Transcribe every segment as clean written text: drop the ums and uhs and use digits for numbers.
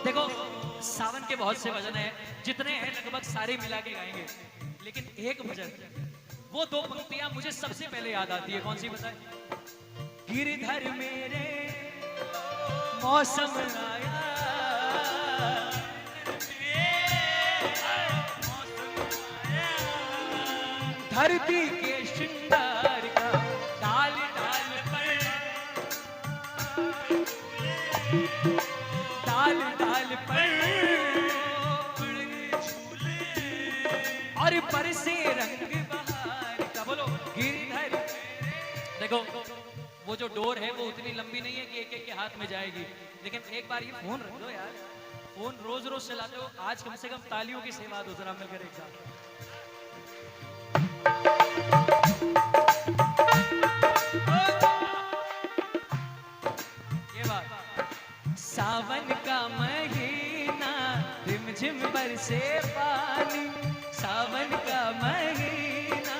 देखो सावन के बहुत से भजन हैं, जितने हैं लगभग सारे मिला के गाएंगे, लेकिन एक भजन, वो दो पंक्तियां मुझे सबसे पहले याद आती है। कौन सी बताए? गिरधर मेरे मौसम आया, धरती के श्रृंगार का डाल डाल पर, डाल डाल पर और बरसे रंग बहार का। बोलो गिरधर। देखो वो जो डोर है वो उतनी लंबी नहीं है कि एक एक के हाथ में जाएगी, लेकिन एक बार ये फोन रख दो यार, फोन रोज रोज चलाते हो, आज कम से कम तालियों की सेवा दो जरा मिलकर एक साथ। ये बात, सावन का महीना रिमझिम बरसे पानी, सावन का महीना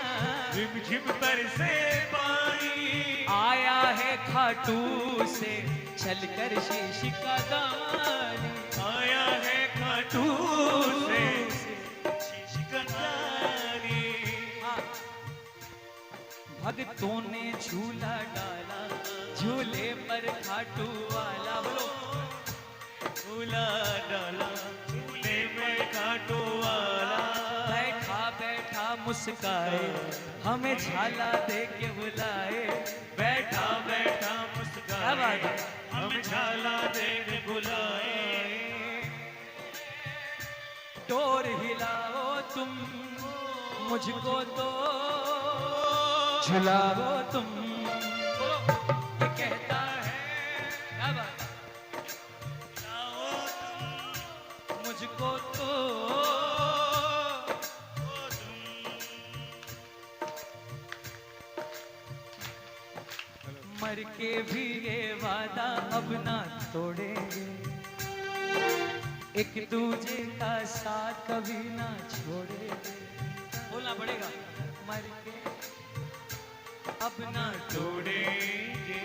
रिमझिम बरसे पानी, आया है खाटू से चलकर शीश का दानी, आया है खाटू से शीश का दानी। भक्तों ने झूला डाला, झूले पर खाटू वाला। बोलो झूला डाला, झूले में खाटू वाला, बैठा बैठा मुस्काए, हमें झाला दे के बुलाए, बैठा बैठा क्या बात मुस्काए, है? हम झाला दे के बुलाए। डोर हिलाओ तुम, मुझको तो झुलाओ तुम। ये कहता है, क्या बात है? मुझको तो मर के भी ये वादा अब ना तोड़ेंगे, एक दूजे का साथ कभी ना छोड़ेंगे। बोलना पड़ेगा, मर के अब ना तोड़ेंगे,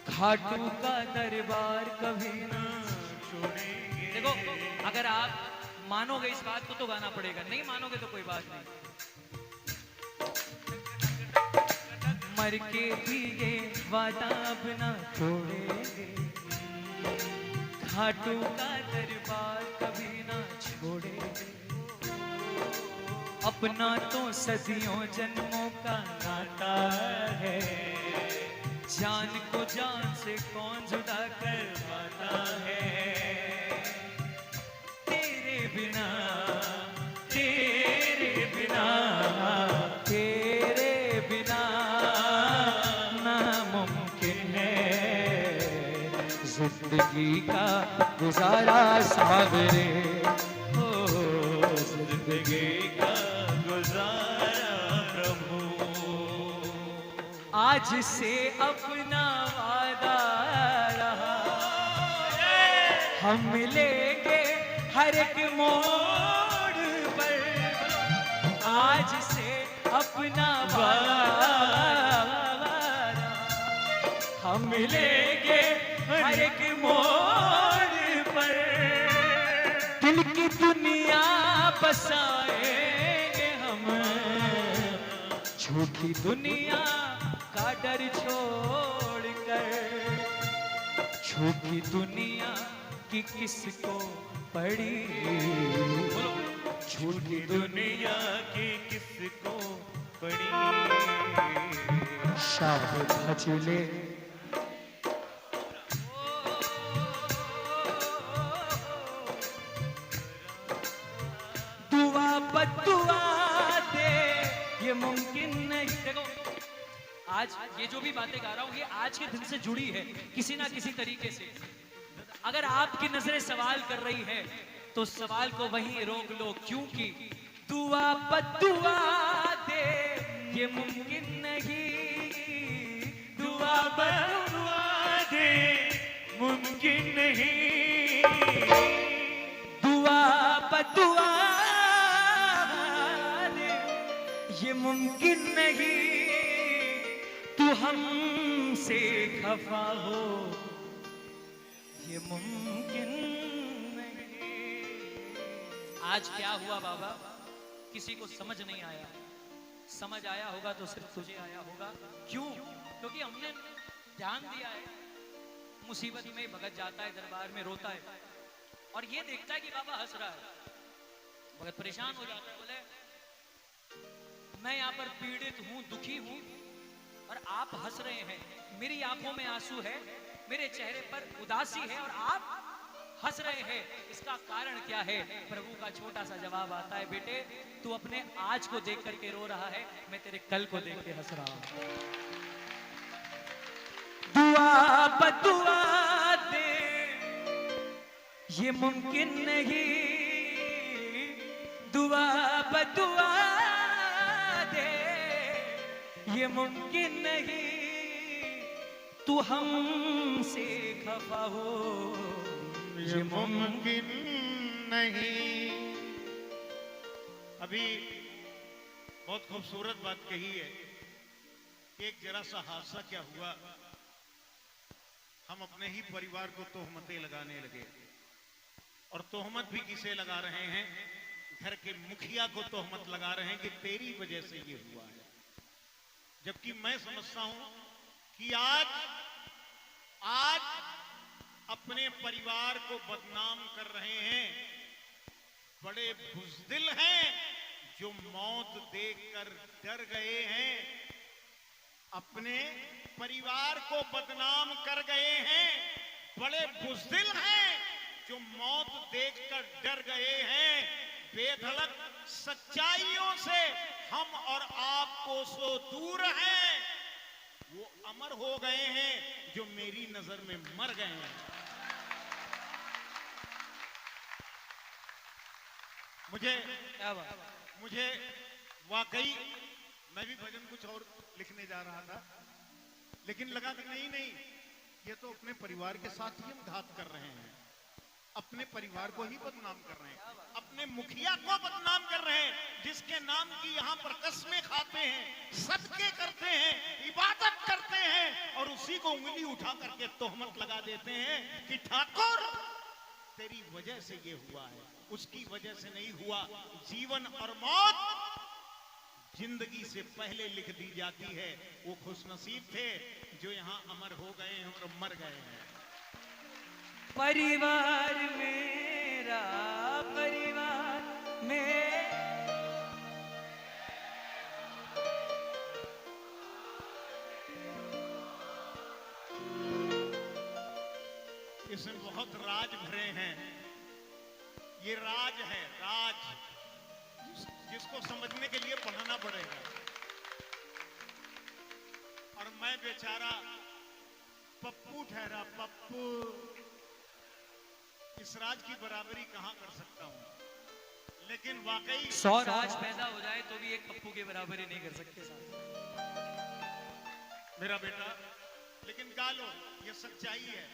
खाटू का दरबार कभी ना। छोड़ेंगे। देखो अगर आप मानोगे इस बात को तो गाना पड़ेगा, नहीं मानोगे तो कोई बात नहीं। मर के भी ये वादा अब ना तोड़ेंगे, खाटू का दरबार कभी ना छोड़ेंगे। अपना तो सदियों जन्मों का नाता है, जान को जान से कौन जुदा कर पाता है। तेरे बिना, तेरे बिना, तेरे बिना नामुमकिन है जिंदगी का गुजारा सावरे। ओ जिंदगी का गुजारा प्रभु, आज से अपना वादा रहा, हम मिलेंगे हर एक मोड़ पर। आज से अपना वादा रहा, हम मिलेंगे हर एक मोड़ पर। दिल की दुनिया बसाएंगे हम, झूठी दुनिया का डर छोड़कर। झूठी दुनिया की किसको पड़ी, झूठी दुनिया की किसको पड़ी। शाह भजले दुआ बदुआ दे, ये मुमकिन नहीं। देखो आज ये जो भी बातें गा रहा हूँ ये आज के दिन से जुड़ी है किसी ना किसी तरीके से। अगर आपकी नजरें सवाल कर रही है तो सवाल को वहीं रोक लो, क्योंकि दुआ बदुआ दे ये मुमकिन नहीं, दुआ बदुआ दे मुमकिन नहीं, दुआ बदुआ दे ये मुमकिन नहीं। तू हमसे खफा हो ये मुमकिन आज क्या हुआ बाबा, किसी को समझ नहीं आया। समझ आया होगा तो सिर्फ तुझे आया होगा। क्यों? क्योंकि हमने ध्यान दिया है, मुसीबत में भगत जाता है, दरबार में रोता है और ये देखता है कि बाबा हंस रहा है। भगत परेशान हो जाता है, बोले मैं यहाँ पर पीड़ित हूं, दुखी हूं और आप हंस रहे हैं, मेरी आंखों में आंसू है, मेरे चेहरे पर उदासी है और आप हंस रहे हैं, इसका कारण क्या है? प्रभु का छोटा सा जवाब आता है, बेटे तू अपने आज को देख करके रो रहा है, मैं तेरे कल को देख के हंस रहा हूं। दुआ बदुआ दे ये मुमकिन नहीं, दुआ बदुआ दे ये मुमकिन नहीं, तू हमसे खफा हो ये मुमकिन नहीं। अभी बहुत खूबसूरत बात कही है कि एक जरा सा हादसा क्या हुआ, हम अपने ही परिवार को तोहमतें लगाने लगे। और तोहमत भी किसे लगा रहे हैं? घर के मुखिया को तोहमत लगा रहे हैं कि तेरी वजह से ये हुआ है। जबकि मैं समझता हूं कि आज अपने परिवार को बदनाम कर रहे हैं बड़े बुज़दिल हैं जो मौत देखकर डर गए हैं, अपने परिवार को बदनाम कर गए हैं, बड़े बुज़दिल हैं जो मौत देखकर डर गए हैं। बेधड़क सच्चाइयों से हम और आप कोसों दूर हैं, वो अमर हो गए हैं जो मेरी नजर में मर गए हैं। मुझे वाकई मैं भी भजन कुछ और लिखने जा रहा था, लेकिन लगा कि नहीं, ये तो अपने परिवार के साथ ही हम घात कर रहे हैं, अपने परिवार को ही बदनाम कर रहे हैं, अपने मुखिया को बदनाम कर रहे हैं, जिसके नाम की यहाँ पर कस्में खाते हैं, सदके करते हैं, इबादत करते हैं और उसी को उंगली उठा करके तोहमत लगा देते हैं कि ठाकुर तेरी वजह से ये हुआ है, उसकी वजह से नहीं हुआ। जीवन और मौत जिंदगी से पहले लिख दी जाती है। वो खुशनसीब थे जो यहाँ अमर हो गए हैं और मर गए हैं। परिवार मेरा, परिवार मेरा, इसमें बहुत राज भरे हैं। ये राज है, राज जिसको समझने के लिए पढ़ना पड़ेगा। और मैं बेचारा पप्पू ठहरा, पप्पू इस राज की बराबरी कहां कर सकता हूं, लेकिन वाकई 100 राज पैदा हो जाए तो भी एक पप्पू के बराबरी नहीं कर सकते साहब। मेरा बेटा, लेकिन गा लो, ये सच्चाई है।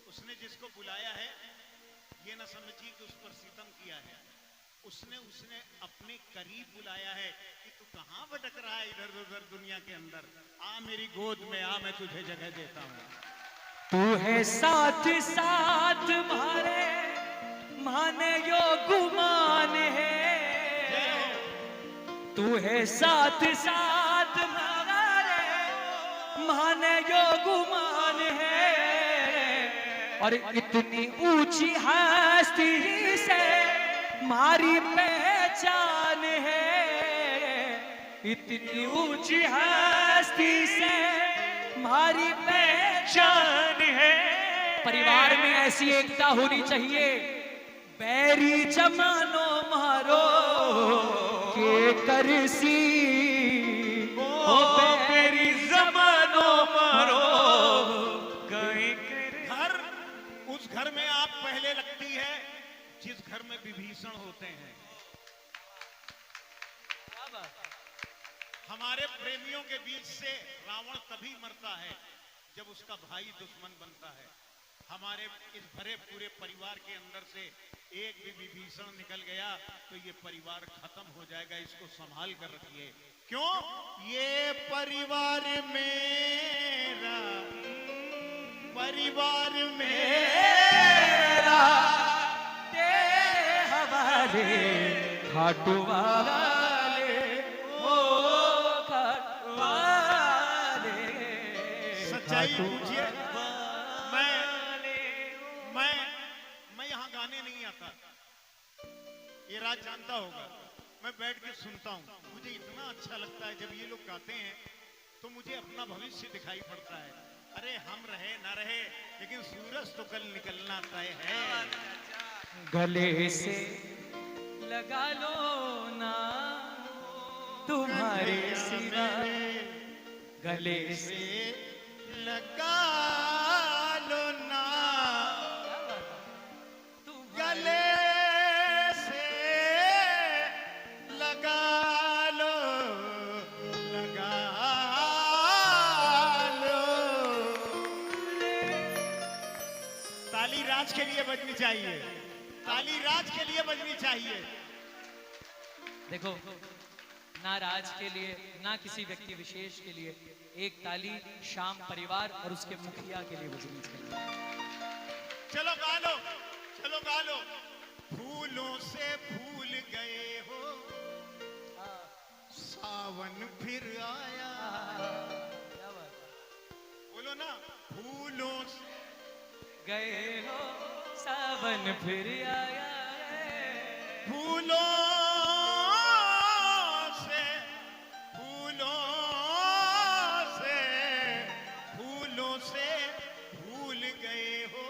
उसने जिसको बुलाया है ये ना समझिए कि उस पर सितम किया है, उसने अपने करीब बुलाया है कि तू कहां भटक रहा है इधर उधर दुनिया के अंदर, आ मेरी गोद में आ, मैं तुझे जगह देता हूं। तू है साथ साथ मारे माने यो गुमान है, तू है साथ साथ मारे माने यो गुमान है, और इतनी ऊंची हस्ती से मारी पहचान है, इतनी ऊंची हस्ती से मारी पहचान है। परिवार में ऐसी एकता होनी चाहिए, बैरी जमानो मारो के करसी, ओ बैरी जमानो मारो घर, उस घर में आप पहले लगती है जिस घर में विभीषण होते हैं। हमारे प्रेमियों के बीच से रावण तभी मरता है जब उसका भाई दुश्मन बनता है। हमारे इस भरे पूरे परिवार के अंदर से एक भी विभीषण निकल गया तो ये परिवार खत्म हो जाएगा। इसको संभाल कर रखिए। क्यों? ये परिवार मेरा, परिवार मेरा, तेरे हवाले रे खाटू वाले, ओ खाटू वाले। सच्चाई पूछिए, मैं यहाँ गाने नहीं आता, ये राज जानता होगा। मैं बैठ के सुनता हूँ, मुझे इतना अच्छा लगता है जब ये लोग गाते हैं तो मुझे अपना भविष्य दिखाई पड़ता है। अरे हम रहे ना रहे, लेकिन सूरज तो कल निकलना तय है। गले से लगा लो ना तुम्हारे सिवा, गले से लगा लो ना, गले से लगा लो, लगा लो। ताली राज के लिए बजनी चाहिए, ताली राज के लिए बजनी चाहिए। देखो, ना राज के लिए ना किसी व्यक्ति विशेष के लिए, एक ताली शाम परिवार और उसके मुखिया के लिए बजनी चाहिए। चलो गा लो, चलो गा लो। फूलों से भूल गए हो, सावन फिर आया। बोलो ना, फूलों से गए हो सावन फिर आया, फूलों से, फूलों से, फूलों से भूल गए हो,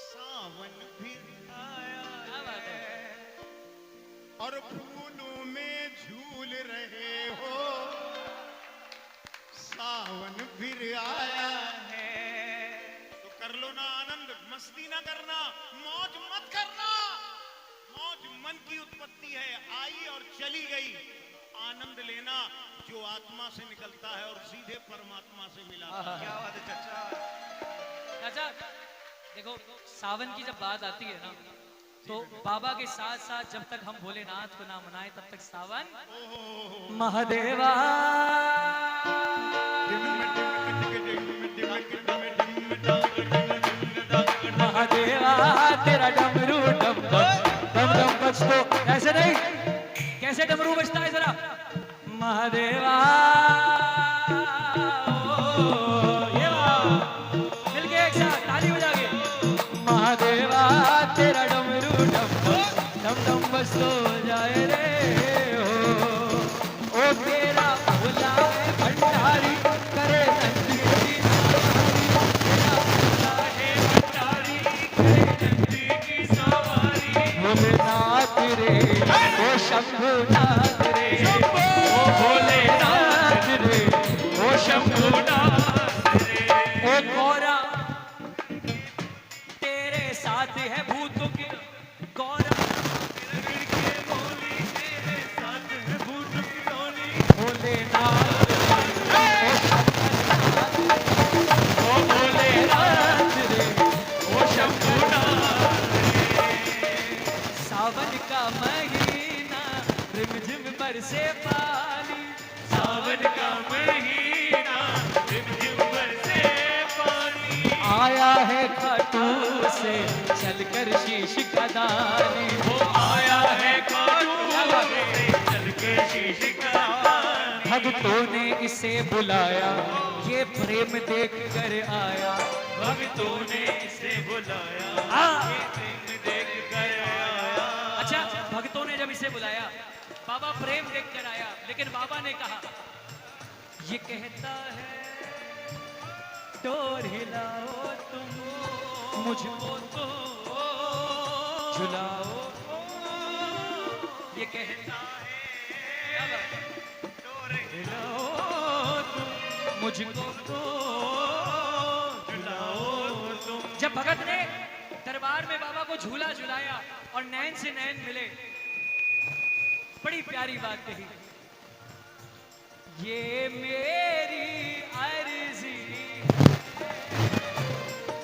सावन फिर आया है। और फूलों में झूल रहे हो, सावन फिर आया है। तो कर लो ना आनंद, मस्ती ना करना, मौज मत करना। मौज मन की उत्पत्ति है, आई और चली गई। आनंद लेना जो आत्मा से निकलता है और सीधे परमात्मा से मिलाता है। क्या बात है चाचा। चाचा देखो, सावन की जब बात आती है ना, तो बाबा के साथ साथ जब तक हम भोलेनाथ को ना मनाए तब तक सावन महादेवा महादेवा तेरा डमरू डम डम डम डम बज। तो ऐसे नहीं, कैसे डमरू बजता है जरा। महादेवा ये मिलके एक साथ ताली बजा के। महादेवा तेरा डमरू डम डम डम बज तो जाए रे हो। ओ तेरा भोला है भंडारी करे नंदी की भोलेनाथ रे, ओ शंभुनाथ रे, ओ भोलेनाथ रे, ओ शंभुनाथ रे। ओ गौरा तेरे साथ है भूतों के, गौरा तेरे साथ है भूतों की टोली। भोलेनाथ ओ भोलेनाथ रे, ओ शंभुनाथ। सावन का महीना रिमझिम बरसे पानी, सावन का महीना रिमझिम बरसे पानी। आया है खाटू से चलकर शीश का दानी, वो आया है खाटू से चलकर शीश का दानी। भक्तों ने इसे बुलाया, ये प्रेम देख कर आया। भक्तों ने इसे बुलाया, ये प्रेम देख कर आया। अच्छा, भक्तों ने जब इसे बुलाया, बाबा प्रेम देख कर आया, लेकिन बाबा ने कहा, ये कहता है डोर हिलाओ तुम मुझको तो झुलाओ। ये कहता है डोर हिलाओ तुम मुझको तो झुलाओ तुम। जब भगत ने दरबार में बाबा को झूला झुलाया और नैन से नैन मिले, बड़ी प्यारी बात कही, ये मेरी अर्जी,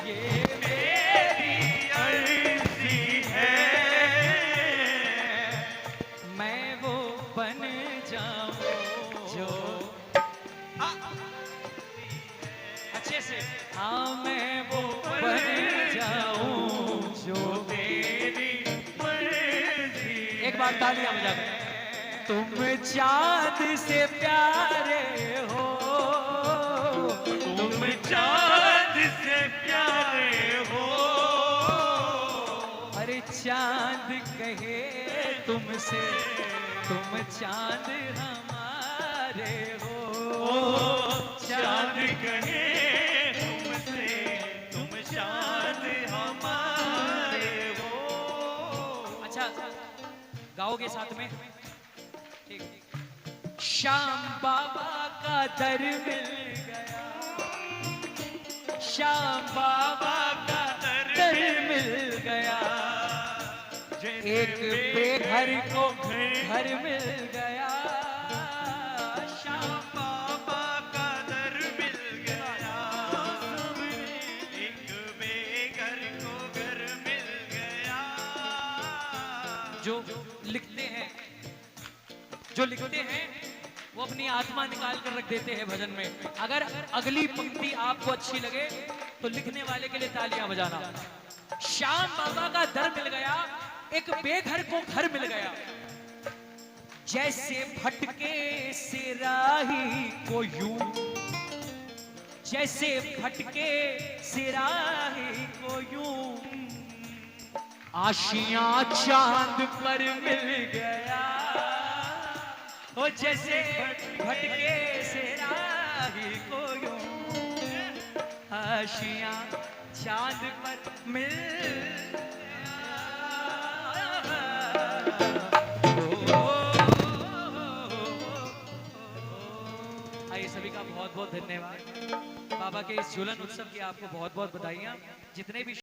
ये मेरी अर्जी है, मैं वो बन जाऊं जो अच्छे से, हाँ मैं वो बन जाऊं जो तेरी मर्जी। एक बार तालियां बजा दो। तुम चांद से प्यारे हो, तुम चांद से प्यारे हो, अरे चांद कहे तुमसे, तुम चांद हमारे हो। चांद कहे तुमसे, तुम चांद हमारे हो। अच्छा गाओगे साथ में? ठीक। श्याम बाबा का दर मिल गया, श्याम बाबा का दर मिल गया, एक बेघर को घर मिल गया। श्याम बाबा का दर मिल गया, एक बेघर को घर मिल गया। जो लिखते हैं, जो लिखते हैं वो अपनी आत्मा निकाल कर रख देते हैं भजन में। अगर अगली पंक्ति आपको अच्छी लगे तो लिखने वाले के लिए तालियां बजाना। श्याम बाबा का दर मिल गया, एक बेघर को घर मिल गया, जैसे भटके से राही को यूं, जैसे भटके से राही को यूं, आशियां चांद पर मिल गया। ओ जैसे भटके से राही को यूं, आशियां चांद पर मिल गया। आइए सभी का बहुत बहुत धन्यवाद। बाबा के इस झूलन उत्सव की आपको बहुत बहुत बधाइयां। जितने भी